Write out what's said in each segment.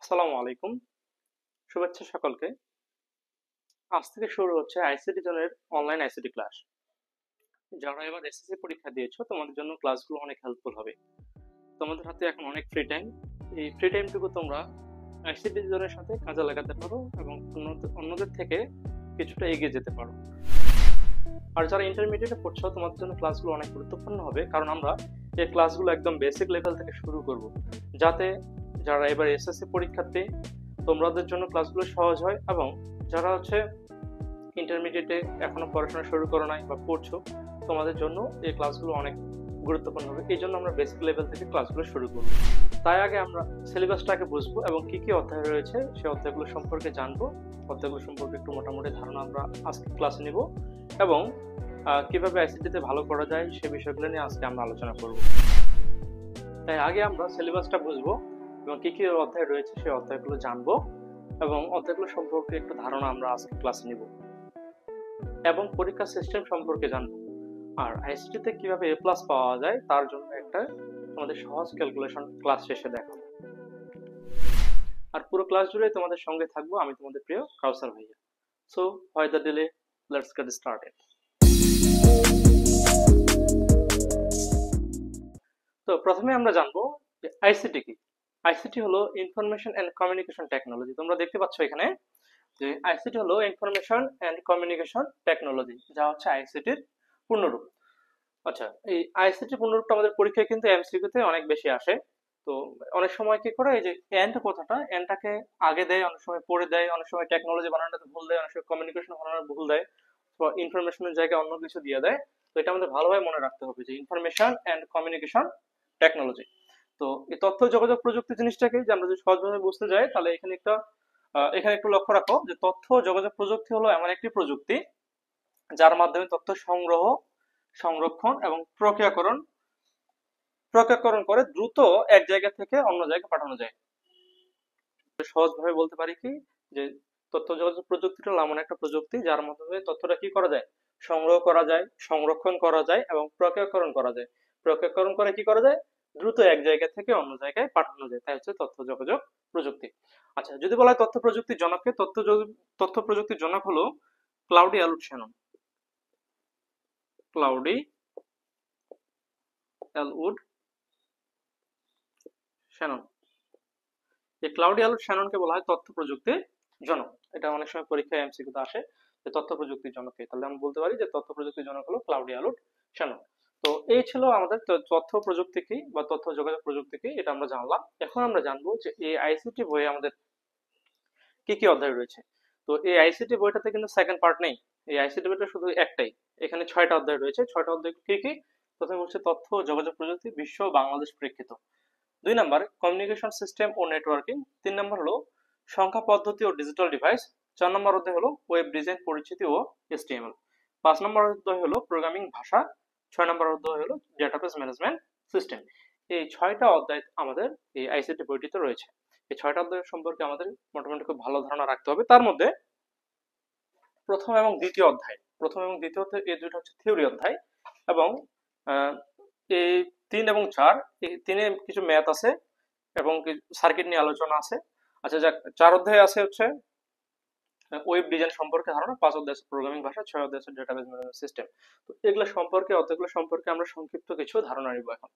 আসসালামু আলাইকুম। শুভেচ্ছা সকলকে। আজ থেকে শুরু হচ্ছে আইসিটি জনের অনলাইন আইসিটি ক্লাস। যারা এবার এসএসসি পরীক্ষা দিয়েছো তোমাদের জন্য ক্লাসগুলো অনেক হেল্পফুল হবে। তোমাদের হাতে এখন অনেক ফ্রি টাইম। এই ফ্রি টাইমটুকু তোমরা আইসিটি জনের সাথে কাজে লাগাতে পারো এবং অন্যদের থেকে কিছুটা এগিয়ে যেতে পারো। আর যারা ইন্টারমিডিয়েটে পড়ছো তোমাদের জন্য ক্লাসগুলো অনেক গুরুত্বপূর্ণ হবে, কারণ আমরা এই ক্লাসগুলো একদম বেসিক লেভেল থেকে শুরু করব, যাতে যারা এবার এসএসসি পরীক্ষার্থী তোমাদের জন্য ক্লাসগুলো সহজ হয়, এবং যারা হচ্ছে ইন্টারমিডিয়েটে এখনো পড়াশোনা শুরু করো নাই বা পড়ছো তোমাদের জন্য এই ক্লাসগুলো অনেক গুরুত্বপূর্ণ হবে। এই জন্য আমরা বেসিক লেভেল থেকে ক্লাসগুলো শুরু করব। তাই আগে আমরা সিলেবাসটাকে বুঝবো এবং কি কি অধ্যায় রয়েছে সেই অধ্যায়গুলো সম্পর্কে জানবো। অধ্যায়গুলো সম্পর্কে একটু মোটামুটি ধারণা আমরা আজকে ক্লাসে নিব, এবং কিভাবে আইসিটিতে ভালো করা যায় সে বিষয়গুলো নিয়ে আজকে আমরা আলোচনা করব। তাই আগে আমরা সিলেবাসটা বুঝবো এবং কি কি অধ্যায় রয়েছে সেই অধ্যায়গুলো জানবো, এবং অধ্যায়গুলো সম্পর্কে একটু ধারণা আমরা আজকে ক্লাসে নিব, এবং পরীক্ষা সিস্টেম সম্পর্কে জানবো। আর আইসিটিতে কিভাবে এ প্লাস পাওয়া যায় তার জন্য একটা তোমাদের সহজ ক্যালকুলেশন ক্লাস শেষে দেখাবো। আর পুরো ক্লাস জুড়ে তোমাদের সঙ্গে থাকবো আমি, তোমাদের প্রিয় কাউসার ভাইয়া। So why the delay, let's get started. তো প্রথমে আমরা জানবো যে আইসিটি কি। আইসিটি হলো ইনফরমেশন এন্ড কমিউনিকেশন টেকনোলজি। তোমরা দেখতে পাচ্ছ এখানে যে আইসিটি হলো ইনফরমেশন এন্ড কমিউনিকেশন টেকনোলজি, যা হচ্ছে আইসিটির পূর্ণরূপ। আচ্ছা, এই আইসিটি পূর্ণরূপটা আমাদের পরীক্ষায় কিন্তু এমসিকিউতে অনেক বেশি আসে। তো অনেক সময় কি করে, এই যে এন্ড কথাটা, এন্ডটাকে আগে দেয়, অনেক সময় পরে দেয়, অনেক সময় টেকনোলজি বানানোটাতে ভুল দেয়, অনেক সময় কমিউনিকেশন বানানোর ভুল দেয়, বা ইনফরমেশনের জায়গায় অন্য কিছু দিয়ে দেয়। তো এটা আমাদের ভালোভাবে মনে রাখতে হবে যে ইনফরমেশন এন্ড কমিউনিকেশন টেকনোলজি। তো এই তথ্য যোগাযোগ প্রযুক্তি জিনিসটাকে যে আমরা যদি সহজভাবে বুঝতে যাই, তাহলে এখানে একটু লক্ষ্য রাখো যে তথ্য যোগাযোগ প্রযুক্তি হলো এমন একটি প্রযুক্তি যার মাধ্যমে তথ্য সংগ্রহ, সংরক্ষণ এবং প্রক্রিয়াকরণ করে দ্রুত এক জায়গা থেকে অন্য জায়গায় পাঠানো যায়। সহজভাবে বলতে পারি কি, যে তথ্য যোগাযোগ প্রযুক্তিটা হলো এমন একটা প্রযুক্তি যার মাধ্যমে তথ্যটা কি করা যায়, সংগ্রহ করা যায়, সংরক্ষণ করা যায় এবং প্রক্রিয়াকরণ করা যায়। প্রক্রিয়াকরণ করে কি করা যায়, দ্রুত এক জায়গা থেকে অন্য জায়গায় পাঠানো যায়। তাই হচ্ছে তথ্য যোগাযোগ প্রযুক্তি। আচ্ছা, যদি বলা হয় তথ্য প্রযুক্তির জনককে, তথ্য প্রযুক্তির জনক হলো Claude Elwood Shannon. Claude Elwood Shannon. এই ক্লাউডি অ্যালুট শ্যাননকে বলা হয় তথ্য প্রযুক্তির জনক। এটা অনেক সময় পরীক্ষায় এমসিকিউতে আসে যে তথ্য প্রযুক্তির জনক কে, তাহলে আমরা বলতে পারি যে তথ্য প্রযুক্তির জনক হলো ক্লাউডি অ্যালুট শ্যানন। তো এই ছিল আমাদের তথ্য প্রযুক্তি কি বা তথ্য যোগাযোগ প্রযুক্তি কি, এটা আমরা জানলাম। এখন আমরা জানবো যে এই আইসিটি বইয়ে আমাদের কি কি অধ্যায় রয়েছে। তো এই আইসিটি বইটাতে কিন্তু সেকেন্ড পার্ট নেই, এই আইসিটি বইটা শুধু একটাই। এখানে 6টা অধ্যায় রয়েছে। 6টা অধ্যায় কি কি? প্রথমে হচ্ছে তথ্য ও যোগাযোগ প্রযুক্তি, বিশ্ব ও বাংলাদেশ প্রেক্ষিত। 2 নম্বর কমিউনিকেশন সিস্টেম ও নেটওয়ার্কিং। 3 নম্বর হলো সংখ্যা পদ্ধতি ও ডিজিটাল ডিভাইস। 4 নম্বর অধ্যায় হলো ওয়েব ডিজাইন পরিচিতি ও HTML। 5 নম্বর অধ্যায় হলো প্রোগ্রামিং ভাষা। 6 নম্বর অধ্যায় হলো ডেটাবেস ম্যানেজমেন্ট সিস্টেম। এই 6টা অধ্যায় আমাদের এই আইসিটি বইটিতে রয়েছে। এই 6টা অধ্যায় সম্পর্কে আমাদের মোটামুটি খুব ভালো ধারণা রাখতে হবে। তার মধ্যে প্রথম এবং দ্বিতীয় অধ্যায়, এই দুটো হচ্ছে থিওরি অধ্যায়, এবং আহ, এই 3 এবং 4, এই 3-এ কিছু ম্যাথ আছে এবং সার্কিট নিয়ে আলোচনা আছে। আচ্ছা যাক, 4 অধ্যায় আছে হচ্ছে ওয়েব ডিজাইন সম্পর্কে ধারণা, 5 অধ্যায় আছে প্রোগ্রামিং ভাষা, 6 অধ্যায় আছে ডেটাবেস ম্যানেজমেন্ট সিস্টেম। তো এগুলো সম্পর্কে, অধ্যায়গুলো সম্পর্কে আমরা সংক্ষিপ্ত কিছু ধারণা নিব এখন।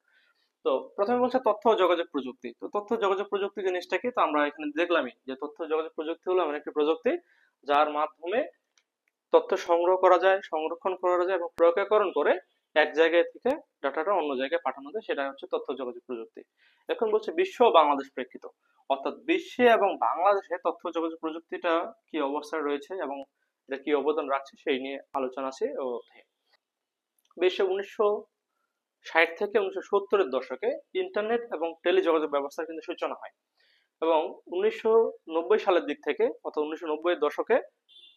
তো প্রথমে বলছে তথ্য ও যোগাযোগ প্রযুক্তি। তো তথ্য যোগাযোগ প্রযুক্তি জিনিসটা কি, তো আমরা এখানে দেখলামই যে তথ্য যোগাযোগ প্রযুক্তি হলো এমন একটি প্রযুক্তি যার মাধ্যমে তথ্য সংগ্রহ করা যায়, সংরক্ষণ করা যায় এবং প্রক্রিয়াকরণ করে এক জায়গায় থেকে ডাটাটা অন্য জায়গায় পাঠানো যায়, সেটা হচ্ছে তথ্য যোগাযোগ প্রযুক্তি। এখন বলছে বিশ্ব ও বাংলাদেশ প্রেক্ষিত, অর্থাৎ বিশ্বে এবং বাংলাদেশে তথ্য যোগাযোগ প্রযুক্তিটা কি অবস্থায় রয়েছে এবং এটা কি অবদান রাখছে সেই নিয়ে আলোচনা আছে ও অধ্যায়ে। বিশ্বে 1960 থেকে 1970-এর দশকে ইন্টারনেট এবং টেলিযোগাযোগ ব্যবস্থার কিন্তু সূচনা হয়, এবং 1990 সালের দিক থেকে, অর্থাৎ 1990-এর দশকে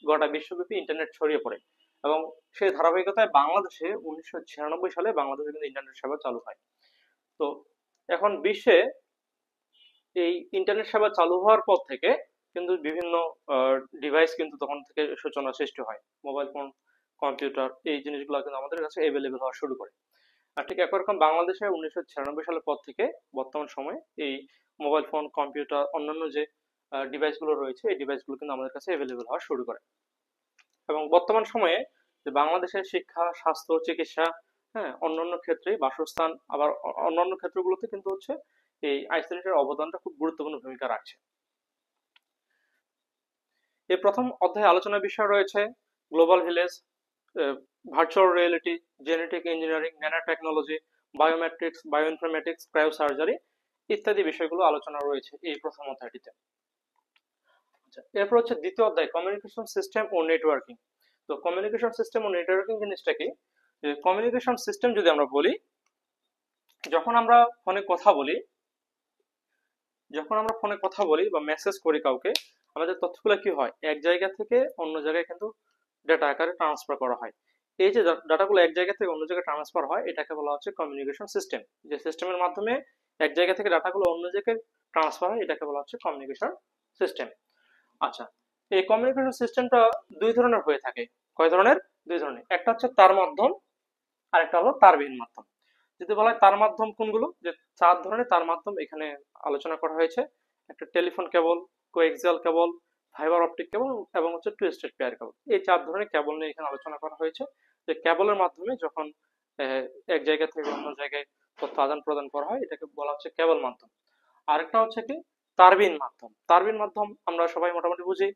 গোটা বিশ্বব্যাপী ইন্টারনেট ছড়িয়ে পড়ে, এবং সেই ধারাবাহিকতায় বাংলাদেশে 1996 সালে বাংলাদেশে কিন্তু ইন্টারনেট সেবা চালু হয়। তো এখন বিশ্বে এই ইন্টারনেট সেবা চালু হওয়ার পর থেকে কিন্তু বিভিন্ন ডিভাইস কিন্তু তখন থেকে সূচনা সৃষ্টি হয়। মোবাইল ফোন, কম্পিউটার, এই জিনিসগুলো কিন্তু আমাদের কাছে অ্যাভেলেবেল হওয়া শুরু করে। আর ঠিক একই রকম বাংলাদেশে 1996 সালের পর থেকে বর্তমান সময়ে এই মোবাইল ফোন, কম্পিউটার, অন্যান্য যে ডিভাইসগুলো রয়েছে এই ডিভাইসগুলো কিন্তু আমাদের কাছে অ্যাভেলেবল হওয়া শুরু করে। এবং বর্তমান সময়ে যে বাংলাদেশের শিক্ষা, স্বাস্থ্য, চিকিৎসা, হ্যাঁ, অন্যান্য ক্ষেত্রে বাসস্থান, আবার অন্যান্য ক্ষেত্রগুলোতে কিন্তু হচ্ছে এই আইসিটির অবদানটা খুব গুরুত্বপূর্ণ ভূমিকা রাখছে। এই প্রথম অধ্যায়ে আলোচনার বিষয় রয়েছে global village, virtual reality, genetic engineering, nano technology, biometrics, bioinformatics, cryosurgery ইত্যাদি বিষয়গুলো আলোচনা রয়েছে এই প্রথম অধ্যায়টিতে। আচ্ছা, এরপর হচ্ছে দ্বিতীয় অধ্যায় কমিউনিকেশন সিস্টেম ও নেটওয়ার্কিং। তো কমিউনিকেশন সিস্টেম ও নেটওয়ার্কিং জিনিসটা কি? কমিউনিকেশন সিস্টেম যদি আমরা বলি, যখন আমরা ফোনে কথা বলি বা মেসেজ করি কাউকে, আমাদের তথ্যগুলো কি হয়, এক জায়গা থেকে অন্য জায়গায় কিন্তু ডেটা আকারে ট্রান্সফার করা হয়। এই যে ডাটাগুলো এক জায়গা থেকে অন্য জায়গায় ট্রান্সফার হয়, এটাকে বলা হচ্ছে কমিউনিকেশন সিস্টেম। যে সিস্টেমের মাধ্যমে এক জায়গা থেকে ডাটাগুলো অন্য জায়গায় ট্রান্সফার হয়, এটাকে বলা হচ্ছে কমিউনিকেশন সিস্টেম। আচ্ছা, এই কমিউনিকেশন সিস্টেমটা দুই ধরনের হয়ে থাকে। কয় ধরনের? দুই ধরনের। একটা হচ্ছে তার মাধ্যম, আর একটা হলো তারবিহীন মাধ্যম। যদি বলা হয় তার মাধ্যম কোনগুলো, যে চার ধরনের তার মাধ্যম এখানে আলোচনা করা হয়েছে। একটা telephone cable, coaxial cable, fibre optic cable এবং হচ্ছে টুইস্টেড পেয়ার কেবল। এই চার ধরনের কেবল নিয়ে এখানে আলোচনা করা হয়েছে। যে কেবলের মাধ্যমে যখন এক জায়গা থেকে অন্য জায়গায় তথ্য আদান প্রদান করা হয়, এটাকে বলা হচ্ছে কেবল মাধ্যম। আরেকটা হচ্ছে কি তারবিহীন মাধ্যম। তারবিহীন মাধ্যম আমরা সবাই মোটামুটি বুঝি।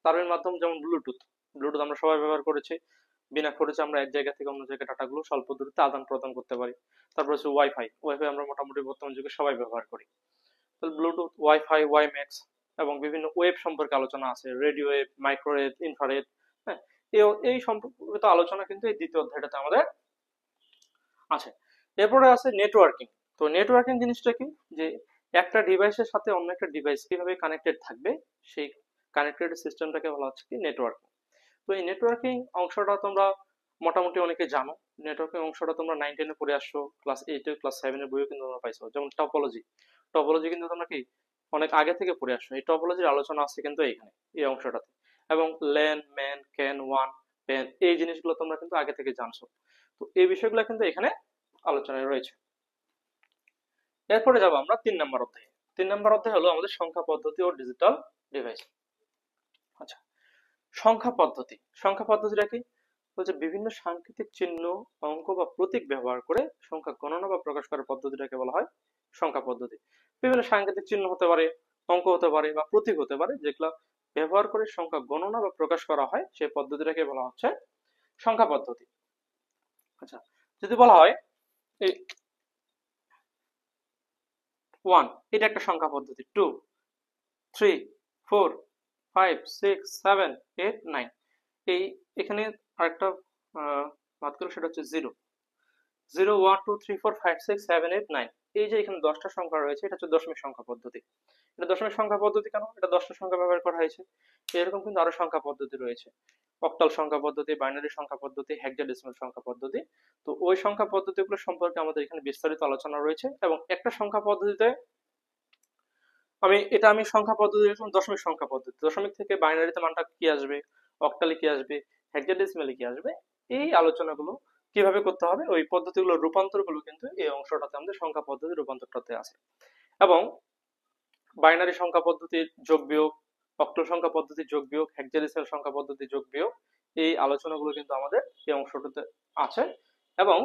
তারবিহীন মাধ্যম যেমন ব্লুটুথ, ব্লুটুথ আমরা সবাই ব্যবহার করেছি। বিনা খরচে আমরা এক জায়গা থেকে অন্য জায়গায় ডাটাগুলো স্বল্প দূরত্বে আদান প্রদান করতে পারি। তারপর হচ্ছে ওয়াইফাই, ওয়াইফাই আমরা মোটামুটি বর্তমান যুগে সবাই ব্যবহার করি। তাহলে ব্লুটুথ, ওয়াইফাই, ওয়াইম্যাক্স এবং বিভিন্ন ওয়েব সম্পর্কে আলোচনা আছে, রেডিও ওয়েভ, মাইক্রোওয়েভ, ইনফ্রারেড। হ্যাঁ, এই সম্পর্কিত আলোচনা কিন্তু এই দ্বিতীয় অধ্যায়টাতে আমাদের আছে। এরপরে আছে নেটওয়ার্কিং। তো নেটওয়ার্কিং জিনিসটা কি? যে একটা ডিভাইসের সাথে অন্য একটা ডিভাইস কিভাবে কানেক্টেড থাকবে, সেই কানেক্টেড সিস্টেমটাকে বলা হচ্ছে কি নেটওয়ার্কিং। তো এই নেটওয়ার্কিং অংশটা তোমরা মোটামুটি অনেকে জানো। নেটওয়ার্কিং অংশটা তোমরা 9-10 এ পড়ে আসছো, ক্লাস 8 এ, ক্লাস 7 এর বইও কিন্তু তোমরা পাইছো। যেমন টপোলজি, টপোলজি কিন্তু তোমরা কি অনেক আগে থেকে পড়ে আসছো। এই টপোলজির আলোচনা আছে কিন্তু এখানে এই অংশটাতে। এবং LAN, man, can, one, pan, এই জিনিসগুলো তোমরা কিন্তু আগে থেকে জানছো। তো এই বিষয়গুলো কিন্তু এখানে আলোচনায় রয়েছে। এরপরে যাবো আমরা 3 নম্বর অধ্যায়ে। 3 নম্বর অধ্যায় হলো আমাদের সংখ্যা পদ্ধতি ও ডিজিটাল ডিভাইস। আচ্ছা, সংখ্যা পদ্ধতি। সংখ্যা পদ্ধতিটা কি? বলছে বিভিন্ন সাংকেতিক চিহ্ন, অঙ্ক বা প্রতীক ব্যবহার করে সংখ্যা গণনা বা প্রকাশ করার পদ্ধতিটাকে বলা হয় সংখ্যা পদ্ধতি। বিভিন্ন সাংকেতিক চিহ্ন হতে পারে, অঙ্ক হতে পারে বা প্রতীক হতে পারে, যেগুলো ব্যবহার করে সংখ্যা গণনা বা প্রকাশ করা হয়, সেই পদ্ধতিটাকে বলা হচ্ছে সংখ্যা পদ্ধতি। আচ্ছা, যদি বলা হয় এই 1, এটা একটা সংখ্যা পদ্ধতি। 2, 3, 4, 5, 6, 7, 8, 9, এই এখানে আরেকটা বাদ করলে সেটা হচ্ছে 0, 0, 1, 2, 3, 4, 5, 6, 7, 8, 9। এই যে এখানে 10টা সংখ্যা রয়েছে, এটা হচ্ছে দশমিক সংখ্যা পদ্ধতি। এটা দশমিক সংখ্যা পদ্ধতি কেন? এটা 10টা সংখ্যা ব্যবহার করা হয়েছে। এরকম কিন্তু আরো সংখ্যা পদ্ধতি রয়েছে, অক্টাল সংখ্যা পদ্ধতি, বাইনারি সংখ্যা পদ্ধতি, হেক্সাডেসিমাল সংখ্যা পদ্ধতি। তো ওই সংখ্যা পদ্ধতিগুলো সম্পর্কে আমাদের এখানে বিস্তারিত আলোচনা রয়েছে। এবং একটা সংখ্যা পদ্ধতিতে আমি সংখ্যা পদ্ধতি দশমিক সংখ্যা পদ্ধতি, দশমিক থেকে বাইনারিতে মানটা কি আসবে, অক্টালে কি আসবে, হেক্সাডেসিমালে কি আসবে, এই আলোচনাগুলো কিভাবে করতে হবে, ওই পদ্ধতিগুলোর রূপান্তরগুলো কিন্তু এই অংশটাতে আমাদের সংখ্যা পদ্ধতির রূপান্তরটাতে আছে। এবং বাইনারি সংখ্যা পদ্ধতির যোগ বিয়োগ, অক্টাল সংখ্যা পদ্ধতির যোগ বিয়োগ, হেক্সাডেসিমাল সংখ্যা পদ্ধতির যোগ বিয়োগ, এই আলোচনাগুলো কিন্তু আমাদের এই অংশটাতে আছে। এবং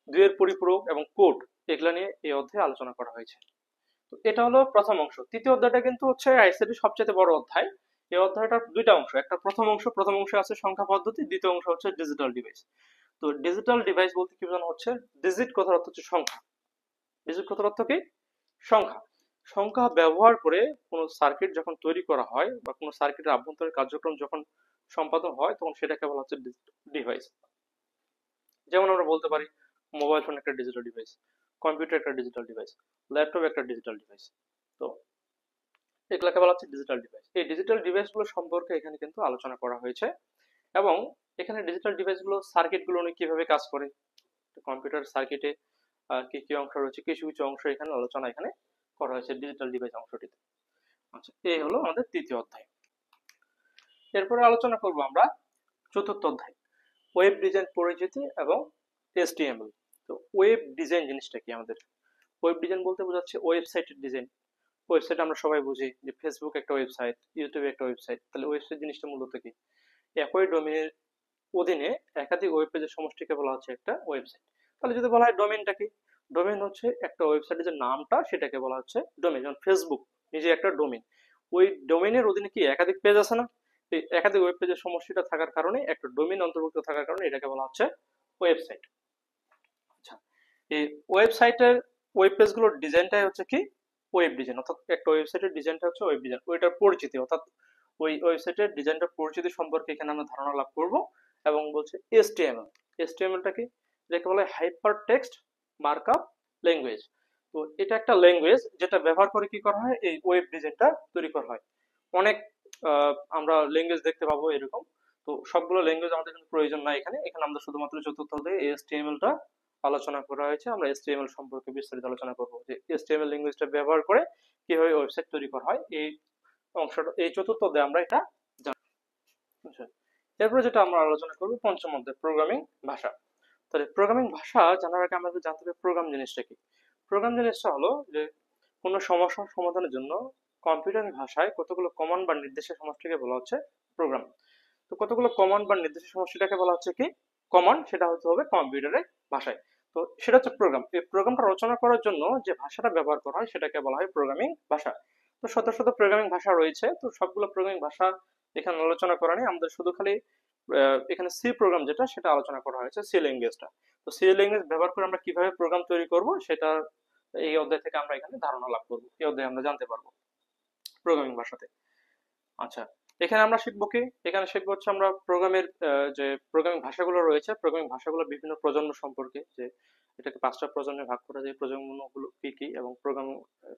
দুইয়ের পরিপূরক এবং কোড, এগুলা নিয়ে এই অধ্যায়ে আলোচনা করা হয়েছে। তো এটা হলো প্রথম অংশ। তৃতীয় অধ্যায়টা কিন্তু হচ্ছে আইসিটি সবচেয়ে বড় অধ্যায়। এই অধ্যায়টার দুইটা অংশ, একটা প্রথম অংশে আছে সংখ্যা পদ্ধতি, দ্বিতীয় অংশ হচ্ছে ডিজিটাল ডিভাইস। তো ডিজিটাল ডিভাইস বলতে কি বোঝানো হচ্ছে? ডিজিট কথার অর্থ হচ্ছে সংখ্যা। ডিজিট কথার অর্থ কি? সংখ্যা। সংখ্যা ব্যবহার করে কোনো সার্কিট যখন তৈরি করা হয় বা কোনো সার্কিটের আভ্যন্তরীণ কার্যক্রম যখন সম্পাদন হয়, তখন সেটাকে বলা হচ্ছে ডিভাইস। যেমন আমরা বলতে পারি মোবাইল ফোন একটা ডিজিটাল ডিভাইস, কম্পিউটার একটা ডিজিটাল ডিভাইস, ল্যাপটপ একটা ডিজিটাল ডিভাইস। তো এগুলোকে বলা হচ্ছে ডিজিটাল ডিভাইস। এই ডিজিটাল ডিভাইসগুলো সম্পর্কে এখানে কিন্তু আলোচনা করা হয়েছে। এবং এখানে ডিজিটাল ডিভাইসগুলো সার্কিটগুলো নিয়ে কিভাবে কাজ করে, কম্পিউটার সার্কিটে কি কি অংশ রয়েছে, কিছু কিছু অংশ এখানে আলোচনা এখানে করা হয়েছে ডিজিটাল ডিভাইস অংশটিতে। আচ্ছা, এই হলো আমাদের তৃতীয় অধ্যায়। এরপরে আলোচনা করব আমরা চতুর্থ অধ্যায়, ওয়েব ডিজাইন পরিচিতি এবং HTML। তো ওয়েব ডিজাইন জিনিসটা কি? আমাদের ওয়েব ডিজাইন বলতে বোঝাচ্ছে ওয়েবসাইটের ডিজাইন, ওয়েবসাইট আমরা সবাই বুঝি যে ফেসবুক একটা ওয়েবসাইট, ইউটিউব একটা ওয়েবসাইট। তাহলে ওয়েবসাইট জিনিসটা মূলত কি? একই ডোমেইনের অধীনে একাধিক ওয়েব পেজের সমষ্টিকে বলা হচ্ছে একটা ওয়েবসাইট। তাহলে যদি বলা হয় ডোমেইনটা কি? ডোমেইন হচ্ছে একটা ওয়েবসাইটের যে নামটা সেটাকে বলা হচ্ছে ডোমেইন। যেমন ফেসবুক নিজে একটা ডোমেইন। ওই ডোমেইনের অধীনে কি একাধিক পেজ আছে না? এই একাধিক ওয়েব পেজের সমষ্টিটা থাকার কারণে, একটা ডোমেইন অন্তর্ভুক্ত থাকার কারণে এটাকে বলা হচ্ছে ওয়েবসাইট। আচ্ছা, এই ওয়েবসাইটের ওয়েব পেজগুলোর ডিজাইনটাই হচ্ছে কি ওয়েব ডিজাইন, অর্থাৎ একটা ওয়েবসাইটের ডিজাইনটা হচ্ছে ওয়েব ডিজাইন, ওইটার পরিচিতি, অর্থাৎ ওই ওয়েবসাইটের ডিজাইনটার পরিচিতি সম্পর্কে এখানে আমরা ধারণা লাভ করব। এবং বলছে এসটিএমএল। এসটিএমএলটা কি? এটাকে বলে হাইপার টেক্সট মার্কআপ ল্যাঙ্গুয়েজ। তো এটা একটা ল্যাঙ্গুয়েজ যেটা ব্যবহার করে কি করা হয়, এই ওয়েব ডিজাইনটা তৈরি করা হয়। অনেক আমরা ল্যাঙ্গুয়েজ দেখতে পাবো এরকম। তো সবগুলো ল্যাঙ্গুয়েজ আমাদের কিন্তু প্রয়োজন নাই এখানে। এখানে আমরা শুধুমাত্র চতুর্থ অধ্যায়ে এসটিএমএলটা আলোচনা করা হয়েছে। আমরা এসটিএমএল সম্পর্কে বিস্তারিত আলোচনা করব, যে এসটিএমএল ল্যাঙ্গুয়েজটা ব্যবহার করে কিভাবে ওয়েবসাইট তৈরি করা হয়। এই অংশটা এই চতুর্থ অধ্যায়ে আমরা এটা জানব। আচ্ছা, এরপরে যেটা আমরা আলোচনা করব পঞ্চম অধ্যায় প্রোগ্রামিং ভাষা। তাহলে প্রোগ্রামিং ভাষা জানার আগে আমাদের জানতে হবে প্রোগ্রাম জিনিসটা কি। প্রোগ্রাম জিনিসটা হলো যে কোনো সমস্যার সমাধানের জন্য কম্পিউটার ভাষায় কতগুলো কমান্ড বা নির্দেশের সমষ্টিকে বলা হচ্ছে প্রোগ্রাম। তো কতগুলো কমান্ড বা নির্দেশের সমষ্টিটাকে বলা হচ্ছে কি কমান্ড, সেটা হতে হবে কম্পিউটারের ভাষায়। তো সেটা হচ্ছে প্রোগ্রাম। এই প্রোগ্রামটা রচনা করার জন্য যে ভাষাটা ব্যবহার করা হয় সেটাকে বলা হয় প্রোগ্রামিং ভাষা। তো শত শত প্রোগ্রামিং ভাষা রয়েছে, তো সবগুলো প্রোগ্রামিং ভাষা এখানে আলোচনা করা নেই। আমাদের শুধু খালি এখানে সি প্রোগ্রাম যেটা সেটা আলোচনা করা হয়েছে, সি ল্যাঙ্গুয়েজটা। তো সি ল্যাঙ্গুয়েজ ব্যবহার করে আমরা কিভাবে প্রোগ্রাম তৈরি করব সেটা এই অধ্যায় থেকে আমরা এখানে ধারণা লাভ করব, এই অধ্যায়ে আমরা জানতে পারবো প্রোগ্রামিং ভাষাতে। আচ্ছা, এখানে আমরা শিখবো কি? এখানে শিখবো হচ্ছে আমরা প্রোগ্রামের যে প্রোগ্রামিং ভাষাগুলো রয়েছে, প্রোগ্রামিং ভাষাগুলোর বিভিন্ন প্রজন্ম সম্পর্কে, যে এটাকে 5টা প্রজন্মে ভাগ করা যায়, প্রজন্মগুলো কি কি এবং প্রোগ্রাম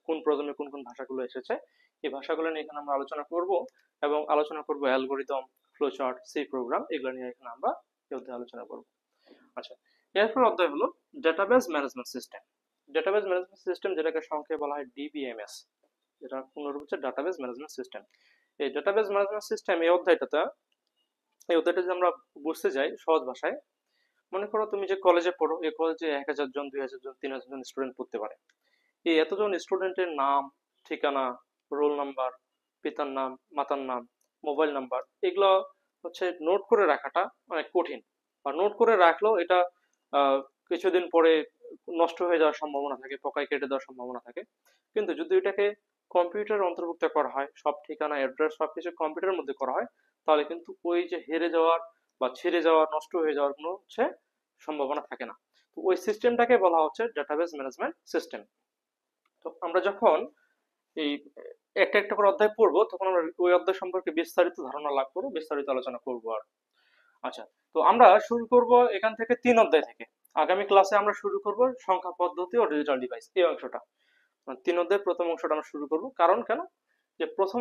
কোন প্রজন্মে কোন কোন ভাষাগুলো এসেছে, এই ভাষাগুলো নিয়ে এখানে আমরা আলোচনা করব। এবং আলোচনা করব অ্যালগরিদম, ফ্লোচার্ট, সি প্রোগ্রাম, এগুলো নিয়ে এখানে আমরা এই অধ্যায়ে আলোচনা করব। আচ্ছা, এরপর অধ্যায় হলো database management system. Database management system যেটাকে সংক্ষেপে বলা হয় ডিবিএমএস, যেটা পূর্ণরূপ হচ্ছে ডাটাবেস ম্যানেজমেন্ট সিস্টেম। এই ডাটাবেস ম্যানেজমেন্ট সিস্টেম এই অধ্যায়টা যদি আমরা বুঝতে যাই সহজ ভাষায়, মনে করো তুমি যে কলেজে পড়ো, এই কলেজে 1000 জন, 2000 জন, 3000 জন স্টুডেন্ট পড়তে পারে। এই এতজন স্টুডেন্টের নাম, ঠিকানা, রোল নাম্বার, পিতার নাম, মাতার নাম, মোবাইল নাম্বার, এগুলো হচ্ছে নোট করে রাখাটা অনেক কঠিন। বা নোট করে রাখলেও এটা আহ, কিছুদিন পরে নষ্ট হয়ে যাওয়ার সম্ভাবনা থাকে, পোকায় কেটে দেওয়ার সম্ভাবনা থাকে। কিন্তু যদি এটাকে কম্পিউটার অন্তর্ভুক্ত করা হয়, সব ঠিকানা, অ্যাড্রেস সবকিছু কম্পিউটারের মধ্যে করা হয়, তাহলে কিন্তু ওই যে হেরে যাওয়ার বা ছিঁড়ে যাওয়ার, নষ্ট হয়ে যাওয়ার কোনো হচ্ছে সম্ভাবনা থাকে না। তো ওই সিস্টেমটাকে বলা হচ্ছে ডেটাবেস ম্যানেজমেন্ট সিস্টেম। তো আমরা যখন এই একটা একটা করে অধ্যায় পড়বো, তখন আমরা ওই অধ্যায় সম্পর্কে বিস্তারিত ধারণা লাভ করবো, বিস্তারিত আলোচনা করবো আর। আচ্ছা, তো আমরা শুরু করব এখান থেকে 3 অধ্যায় থেকে। আগামী ক্লাসে আমরা শুরু করব সংখ্যা পদ্ধতি ও ডিজিটাল ডিভাইস, এই অংশটা। 3 অধ্যায়ের প্রথম অংশটা আমরা শুরু করব। কারণ কেন? যে প্রথম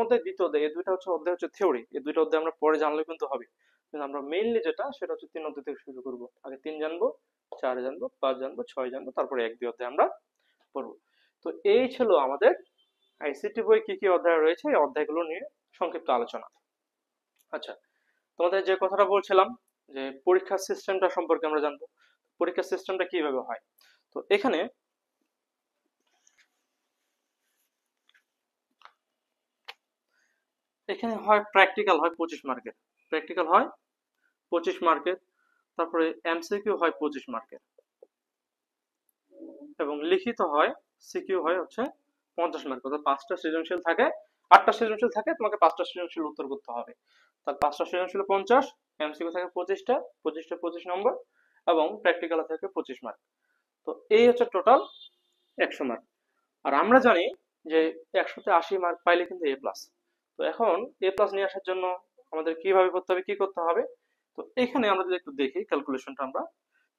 অধ্যায়, দ্বিতীয় অধ্যায়, এই দুইটা হচ্ছে অধ্যায় হচ্ছে থিওরি। এই দুইটা অধ্যায় আমরা পরে জানলে কিন্তু হবে, কিন্তু আমরা মেইনলি যেটা সেটা হচ্ছে 3 অধ্যায় থেকে শুরু করব। আগে 3 জানবো, 4 জানবো, 5 জানবো, 6 জানবো, তারপরে 1-2 অধ্যায় আমরা পড়বো। তো এই ছিল আমাদের আইসিটি বই কি কি অধ্যায় রয়েছে, এই অধ্যায়গুলো নিয়ে সংক্ষিপ্ত আলোচনা। আচ্ছা, তোমাদের যে কথাটা বলছিলাম যে পরীক্ষার সিস্টেমটা সম্পর্কে আমরা জানবো, পরীক্ষার সিস্টেমটা কিভাবে হয়। তো এখানে এখানে হয় প্র্যাকটিক্যাল হয় 25 মার্কের, প্র্যাকটিক্যাল হয় 25 মার্কের, তারপরে এমসিকিউ হয় 25 মার্কের, এবং লিখিত হয়, সিকিউ হয় হচ্ছে 50 মার্ক। অর্থাৎ 5টা সৃজনশীল থাকে, 8টা সৃজনশীল থাকে, তোমাকে 5টা সৃজনশীল উত্তর করতে হবে। তার 5টা সৃজনশীল 50, এমসিকিউ থাকে 25টা, 25টা 25 নম্বর, এবং প্র্যাকটিক্যাল থাকে 25 মার্ক। তো এই হচ্ছে টোটাল 100 মার্ক। আর আমরা জানি যে 100-তে 80 মার্ক পাইলে কিন্তু এ প্লাস। তো এখন এ প্লাস নিয়ে আসার জন্য আমাদের কিভাবে করতে হবে, কি করতে হবে? তো এখানে আমরা যদি একটু দেখি ক্যালকুলেশনটা, আমরা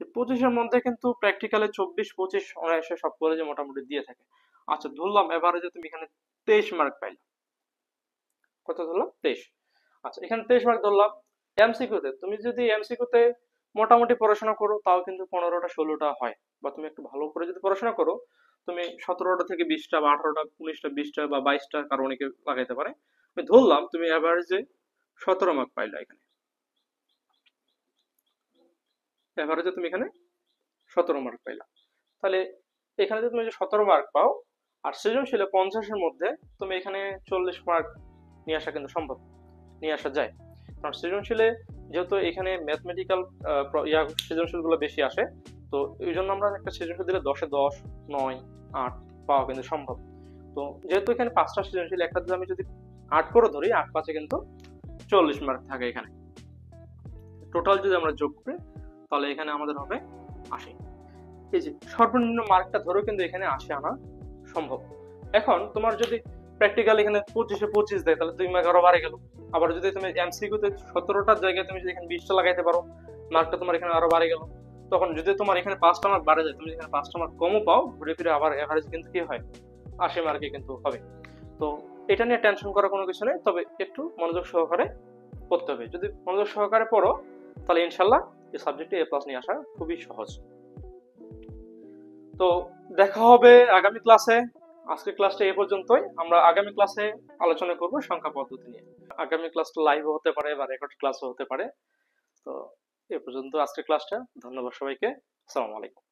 যে 25-এর মধ্যে কিন্তু প্র্যাকটিক্যালে 24-25 অনায়াসে সব কলেজে মোটামুটি দিয়ে থাকে। আচ্ছা, ধরলাম এভারেজে তুমি এখানে 23 মার্ক পাইলে, কত ধরলাম? 23। আচ্ছা, এখানে 23 মার্ক ধরলাম। এমসিকিউতে তুমি যদি এমসিকিউতে মোটামুটি পড়াশোনা করো, তাও কিন্তু 15টা 16টা হয়। বা তুমি একটু ভালো করে যদি পড়াশোনা করো, তুমি 17টা থেকে 20টা বা 18টা 19টা 20টা বা 22টা, কারো অনেকে লাগাইতে পারে। আমি ধরলাম তুমি এভারেজে 17 মার্ক পাইলা এখানে, এভারেজে তুমি এখানে 17 মার্ক পাইলা। তাহলে এখানে যদি তুমি যে 17 মার্ক পাও, আর সৃজনশীলে 50-এর মধ্যে তুমি এখানে 40 মার্ক নিয়ে আসা কিন্তু সম্ভব, নিয়ে আসা যায়। কারণ সৃজনশীলে যেহেতু এখানে ম্যাথমেটিক্যাল সৃজনশীলগুলো বেশি আসে, তো এই জন্য আমরা একটা সৃজনশীল দিলে 10-এ 10, 9, 8 পাওয়া কিন্তু সম্ভব। তো যেহেতু এখানে 5টা সৃজনশীল, একটা যদি আমি 8 করে ধরি, 8-5 কিন্তু 40 মার্ক থাকে এখানে। টোটাল যদি আমরা যোগ করি তাহলে এখানে আমাদের হবে 80। এই যে সর্বনিম্ন মার্কটা ধরেও কিন্তু এখানে 80 আনা সম্ভব। এখন তোমার যদি প্র্যাকটিক্যাল এখানে 25-এ 25 দেয়, তাহলে 2 মার্ক আরো বাড়ে গেল। আবার যদি তুমি এমসিকিউতে 17টার জায়গায় তুমি যদি এখানে 20টা লাগাইতে পারো, মার্কটা তোমার এখানে আরো বাড়ে গেল। তখন যদি তোমার এখানে 5টা মার্ক বাড়ে যায়, তুমি এখানে 5টা মার্ক কমও পাও, ঘুরে ফিরে আবার এভারেজ কিন্তু কি হয়, 80 মার্কে কিন্তু হবে। তো এটা নিয়ে টেনশন করার কোনো কিছু নেই, তবে একটু মনোযোগ সহকারে পড়তে হবে। যদি মনোযোগ সহকারে পড়ো তাহলে ইনশাল্লাহ এই সাবজেক্টে A+ নিয়ে আসা খুবই সহজ। তো দেখা হবে আগামী ক্লাসে। আজকের ক্লাসটা এ পর্যন্তই। আমরা আগামী ক্লাসে আলোচনা করব সংখ্যা পদ্ধতি নিয়ে। আগামী ক্লাসটা লাইভও হতে পারে বা রেকর্ড ক্লাসও হতে পারে। তো এ পর্যন্ত আজকের ক্লাসটা। ধন্যবাদ সবাইকে। আসসালামু আলাইকুম।